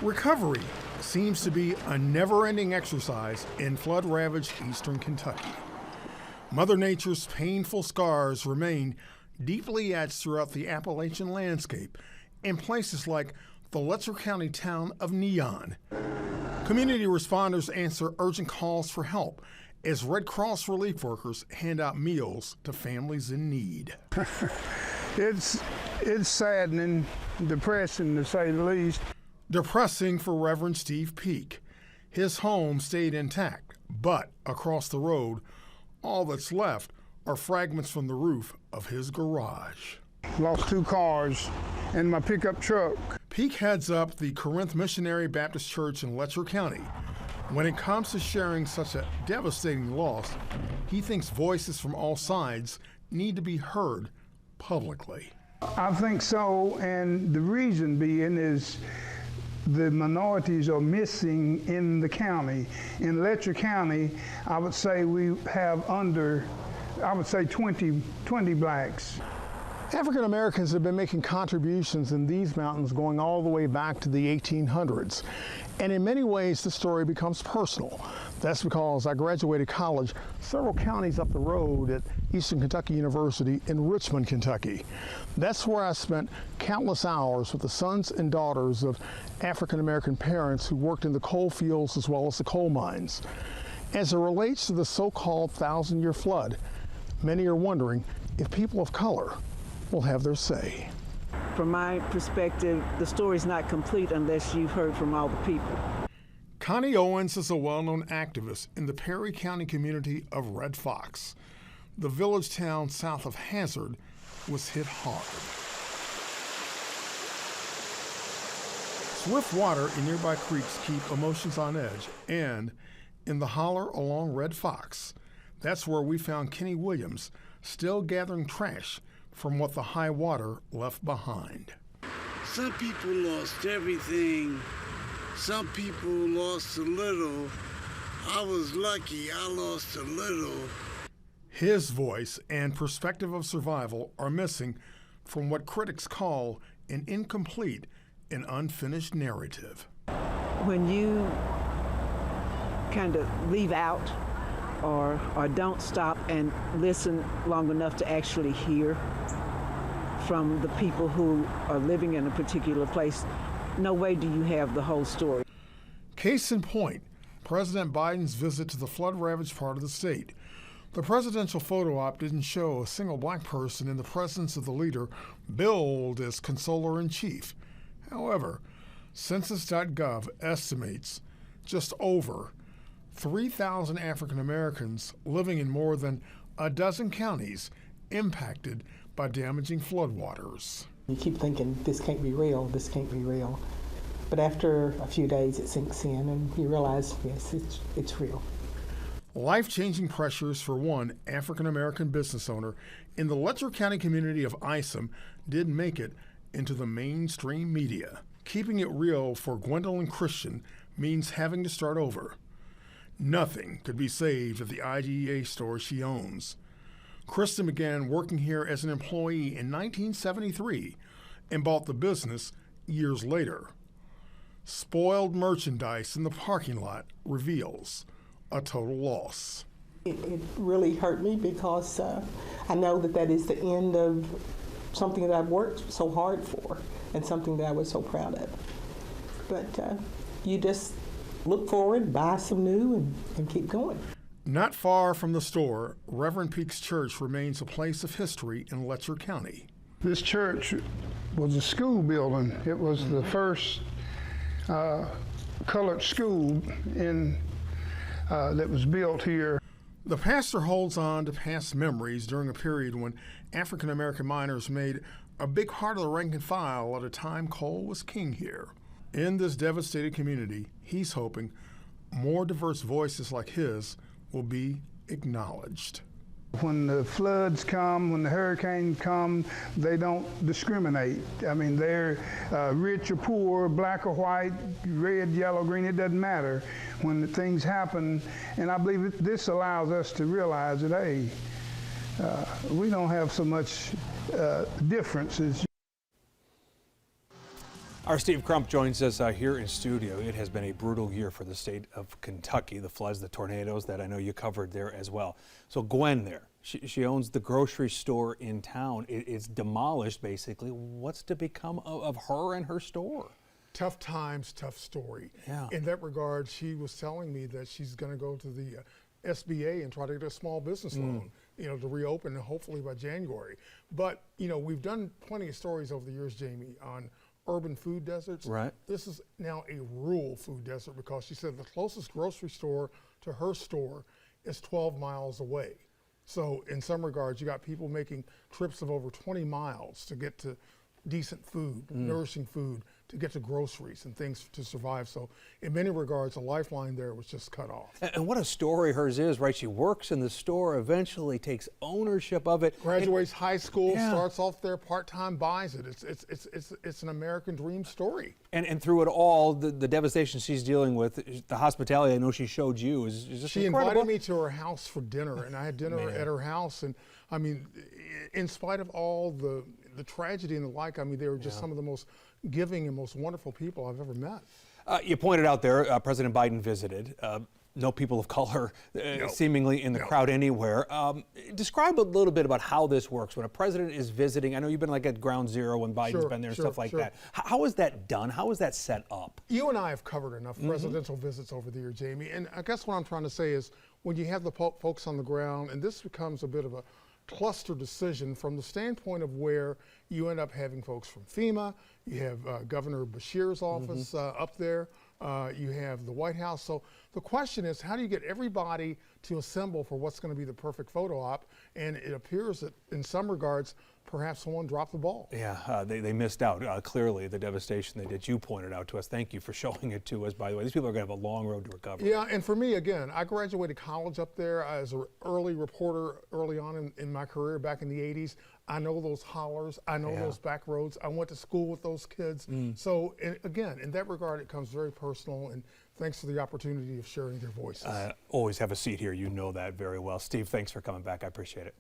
Recovery seems to be a never-ending exercise in flood-ravaged eastern Kentucky. Mother Nature's painful scars remain deeply etched throughout the Appalachian landscape in places like the Letcher County town of Neon. Community responders answer urgent calls for help as Red Cross relief workers hand out meals to families in need. It's saddening, depressing to say the least. Depressing for Reverend Steve Peak. His home stayed intact, but across the road, all that's left are fragments from the roof of his garage. Lost 2 cars and my pickup truck. Peak heads up the Corinth Missionary Baptist Church in Letcher County. When it comes to sharing such a devastating loss, he thinks voices from all sides need to be heard publicly. I think so, and the reason being is the minorities are missing in the county. In Letcher County, I would say we have 20 blacks. African Americans have been making contributions in these mountains going all the way back to the 1800s. And in many ways, the story becomes personal. That's because I graduated college several counties up the road at Eastern Kentucky University in Richmond, Kentucky. That's where I spent countless hours with the sons and daughters of African American parents who worked in the coal fields as well as the coal mines. As it relates to the so-called 1,000-year flood, many are wondering if people of color will have their say. From my perspective, the story's not complete unless you've heard from all the people. Connie Owens is a well-known activist in the Perry County community of Red Fox. The village town south of Hazard was hit hard. Swift water in nearby creeks keep emotions on edge, and in the holler along Red Fox, that's where we found Kenny Williams still gathering trash from what the high water left behind. Some people lost everything. Some people lost a little. I was lucky, I lost a little. His voice and perspective of survival are missing from what critics call an incomplete and unfinished narrative. When you kind of leave out or don't stop and listen long enough to actually hear from the people who are living in a particular place, no way do you have the whole story. Case in point, President Biden's visit to the flood-ravaged part of the state. The presidential photo op didn't show a single black person in the presence of the leader billed as consoler-in-chief. However, Census.gov estimates just over 3,000 African Americans living in more than a dozen counties impacted by damaging floodwaters. You keep thinking, this can't be real, this can't be real. But after a few days, it sinks in and you realize, yes, it's real. Life-changing pressures for one African American business owner in the Letcher County community of Isom didn't make it into the mainstream media. Keeping it real for Gwendolyn Christian means having to start over. Nothing could be saved at the IGA store she owns. Kristen began working here as an employee in 1973 and bought the business years later. Spoiled merchandise in the parking lot reveals a total loss. It really hurt me because I know that is the end of something that I've worked so hard for and something that I was so proud of. But you just look forward, buy some new, and keep going. Not far from the store, Reverend Peak's church remains a place of history in Letcher County. This church was a school building. It was the first colored school that was built here. The pastor holds on to past memories during a period when African American miners made a big part of the rank and file at a time coal was king here. In this devastated community, he's hoping more diverse voices like his will be acknowledged. When the floods come, when the hurricanes come, they don't discriminate. I mean, they're rich or poor, black or white, red, yellow, green, it doesn't matter when things happen. And I believe this allows us to realize that, hey, we don't have so much differences. Our Steve Crump joins us here in studio. It has been a brutal year for the state of Kentucky, the floods, the tornadoes that I know you covered there as well. So Gwen there, she owns the grocery store in town. It's demolished basically. What's to become of her and her store? Tough times, tough story. Yeah. In that regard, she was telling me that she's going to go to the SBA and try to get a small business loan, to reopen hopefully by January. But, we've done plenty of stories over the years, Jamie, on urban food deserts. Right. This is now a rural food desert because she said the closest grocery store to her store is 12 miles away. So in some regards, you got people making trips of over 20 miles to get to decent food, nourishing food, to get to groceries and things to survive. So in many regards, a lifeline there was just cut off. And what a story hers is, right? She works in the store, eventually takes ownership of it. Graduates high school, starts off there part-time, buys it. It's an American dream story. And through it all, the devastation she's dealing with, the hospitality I know she showed you is just She incredible. invited me to her house for dinner, and I had dinner at her house. And I mean, in spite of all the tragedy and the like, I mean, they were just some of the most giving and most wonderful people I've ever met. You pointed out there, President Biden visited. No people of color seemingly in the crowd anywhere. Describe a little bit about how this works when a president is visiting. I know you've been like at ground zero when Biden's been there and stuff like that. How is that done? How is that set up? You and I have covered enough presidential visits over the year, Jamie. And I guess what I'm trying to say is when you have the folks on the ground, and this becomes a bit of a cluster decision from the standpoint of where you end up having folks from FEMA, you have Governor Beshear's office up there, you have the White House. So the question is, how do you get everybody to assemble for what's going to be the perfect photo op? And it appears that in some regards, perhaps someone dropped the ball. Yeah, they missed out, clearly, the devastation that you pointed out to us. Thank you for showing it to us, by the way. These people are going to have a long road to recover. Yeah, and for me, again, I graduated college up there as an early reporter early on in my career back in the 80s. I know those hollers. I know those back roads. I went to school with those kids. So, again, in that regard, it comes very personal, and thanks for the opportunity of sharing their voices. Always have a seat here. You know that very well. Steve, thanks for coming back. I appreciate it.